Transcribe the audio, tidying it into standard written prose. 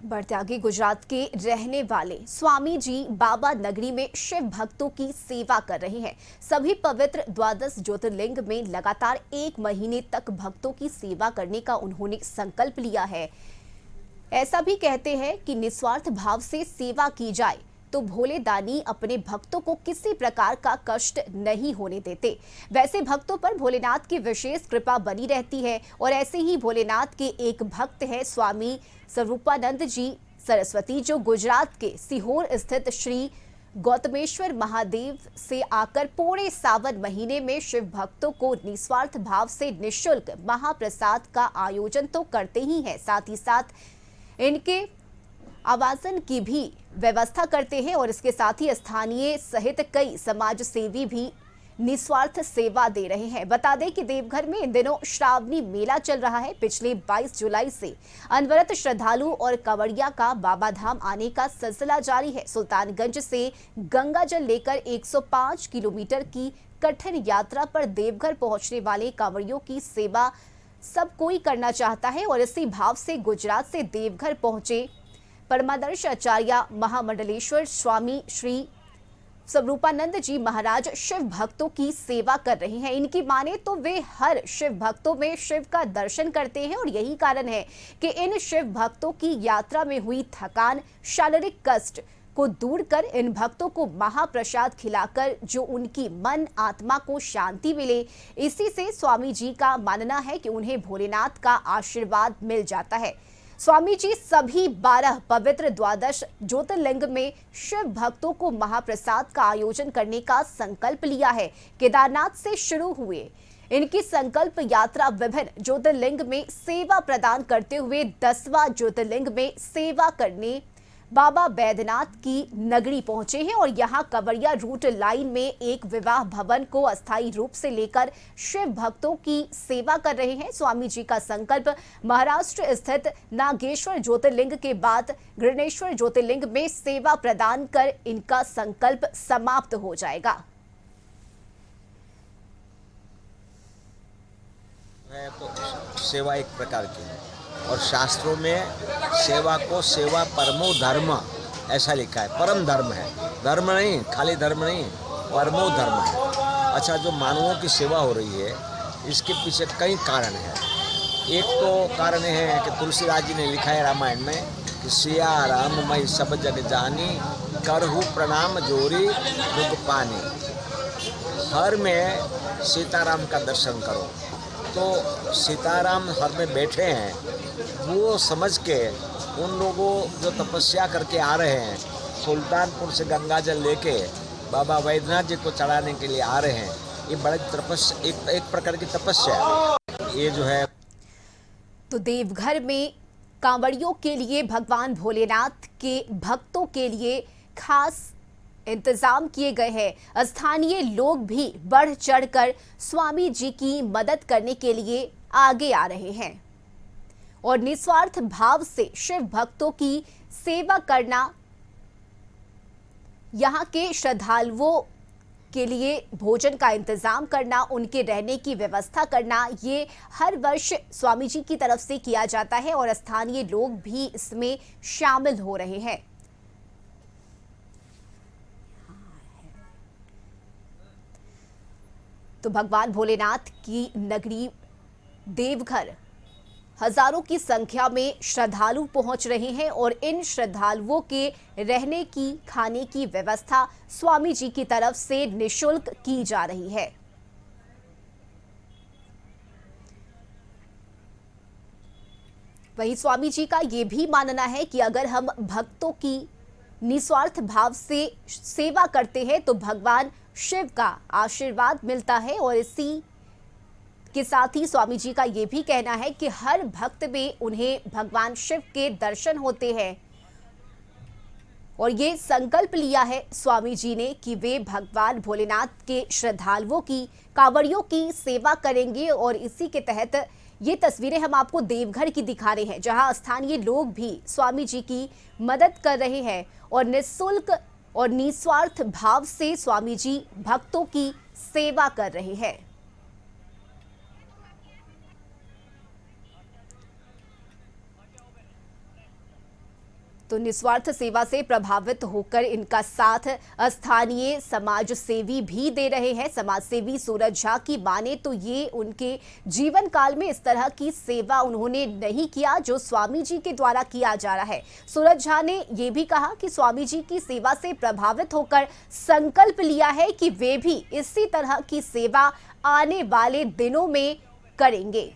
बढ़ते आगे, गुजरात के रहने वाले स्वामी जी बाबा नगरी में शिव भक्तों की सेवा कर रहे हैं। सभी पवित्र द्वादश ज्योतिर्लिंग में लगातार 1 महीने तक भक्तों की सेवा करने का उन्होंने संकल्प लिया है। ऐसा भी कहते हैं कि निस्वार्थ भाव से सेवा की जाए तो भोले दानी अपने भक्तों को किसी प्रकार का कष्ट नहीं होने देते। वैसे भक्तों पर भोलेनाथ की विशेष कृपा बनी रहती है और ऐसे ही भोलेनाथ के एक भक्त है स्वामी स्वरूपानंद जी सरस्वती, जो गुजरात के सीहोर स्थित श्री गौतमेश्वर महादेव से आकर पूरे सावन महीने में शिव भक्तों को निस्वार्थ भाव से निःशुल्क महाप्रसाद का आयोजन तो करते ही हैं, साथ ही साथ इनके आवासन की भी व्यवस्था करते हैं और इसके साथ ही स्थानीय सहित कई समाज सेवी भी निस्वार्थ सेवा दे रहे हैं। बता दें कि देवघर में इन दिनों श्रावणी मेला चल रहा है। पिछले 22 जुलाई से अनवरत श्रद्धालु और कांवड़िया का बाबा धाम आने का सिलसिला जारी है। सुल्तानगंज से गंगा जल लेकर 105 किलोमीटर की कठिन यात्रा पर देवघर पहुंचने वाले कांवड़ियों की सेवा सब कोई करना चाहता है और इसी भाव से गुजरात से देवघर पहुंचे परमादर्श आचार्य महामंडलेश्वर स्वामी श्री स्वरूपानंद जी महाराज शिव भक्तों की सेवा कर रहे हैं। इनकी माने तो वे हर शिव भक्तों में शिव का दर्शन करते हैं और यही कारण है कि इन शिव भक्तों की यात्रा में हुई थकान, शारीरिक कष्ट को दूर कर इन भक्तों को महाप्रसाद खिलाकर जो उनकी मन आत्मा को शांति मिले, इसी से स्वामी जी का मानना है कि उन्हें भोलेनाथ का आशीर्वाद मिल जाता है। स्वामी जी सभी 12 पवित्र द्वादश ज्योतिर्लिंग में शिव भक्तों को महाप्रसाद का आयोजन करने का संकल्प लिया है। केदारनाथ से शुरू हुए इनकी संकल्प यात्रा विभिन्न ज्योतिर्लिंग में सेवा प्रदान करते हुए 10वां ज्योतिर्लिंग में सेवा करने बाबा बैद्यनाथ की नगरी पहुंचे हैं और यहां कवड़िया रूट लाइन में एक विवाह भवन को अस्थायी रूप से लेकर शिव भक्तों की सेवा कर रहे हैं। स्वामी जी का संकल्प महाराष्ट्र स्थित नागेश्वर ज्योतिर्लिंग के बाद घृणेश्वर ज्योतिर्लिंग में सेवा प्रदान कर इनका संकल्प समाप्त हो जाएगा। तो सेवा एक प्रकार की है और शास्त्रों में सेवा को सेवा परमो धर्म ऐसा लिखा है। परम धर्म है, धर्म नहीं, खाली धर्म नहीं, परमो धर्म है। अच्छा, जो मानवों की सेवा हो रही है इसके पीछे कई कारण हैं। एक तो कारण है कि तुलसीदास जी ने लिखा है रामायण में कि सिया राम मई सब जग जानी, करहु प्रणाम जोरी दुख पानी। हर में सीताराम का दर्शन करो। तो सीताराम हर में बैठे हैं, वो समझ के उन लोगों जो तपस्या करके आ रहे हैं, सुल्तानपुर से गंगा जल लेके बाबा बैद्यनाथ जी को चढ़ाने के लिए आ रहे हैं, ये बड़े तपस्या, एक प्रकार की तपस्या है ये जो है। तो देवघर में कांवड़ियों के लिए भगवान भोलेनाथ के भक्तों के लिए खास इंतजाम किए गए हैं। स्थानीय लोग भी बढ़ चढ़कर स्वामी जी की मदद करने के लिए आगे आ रहे हैं और निस्वार्थ भाव से शिव भक्तों की सेवा करना, यहाँ के श्रद्धालुओं के लिए भोजन का इंतजाम करना, उनके रहने की व्यवस्था करना, ये हर वर्ष स्वामी जी की तरफ से किया जाता है और स्थानीय लोग भी इसमें शामिल हो रहे हैं। तो भगवान भोलेनाथ की नगरी देवघर हजारों की संख्या में श्रद्धालु पहुंच रहे हैं और इन श्रद्धालुओं के रहने की, खाने की व्यवस्था स्वामी जी की तरफ से निःशुल्क की जा रही है। वहीं स्वामी जी का ये भी मानना है कि अगर हम भक्तों की निस्वार्थ भाव से सेवा करते हैं तो भगवान शिव का आशीर्वाद मिलता है और इसी के साथ ही स्वामी जी का ये भी कहना है कि हर भक्त में उन्हें भगवान शिव के दर्शन होते हैं और ये संकल्प लिया है स्वामी जी ने कि वे भगवान भोलेनाथ के श्रद्धालुओं की, कांवड़ियों की सेवा करेंगे। और इसी के तहत ये तस्वीरें हम आपको देवघर की दिखा रहे हैं, जहां स्थानीय लोग भी स्वामी जी की मदद कर रहे हैं और निःशुल्क और निस्वार्थ भाव से स्वामी जी भक्तों की सेवा कर रहे हैं। तो निस्वार्थ सेवा से प्रभावित होकर इनका साथ स्थानीय समाज सेवी भी दे रहे हैं। समाज सेवी सूरज झा की माने तो ये उनके जीवन काल में इस तरह की सेवा उन्होंने नहीं किया जो स्वामी जी के द्वारा किया जा रहा है। सूरज झा ने ये भी कहा कि स्वामी जी की सेवा से प्रभावित होकर संकल्प लिया है कि वे भी इसी तरह की सेवा आने वाले दिनों में करेंगे।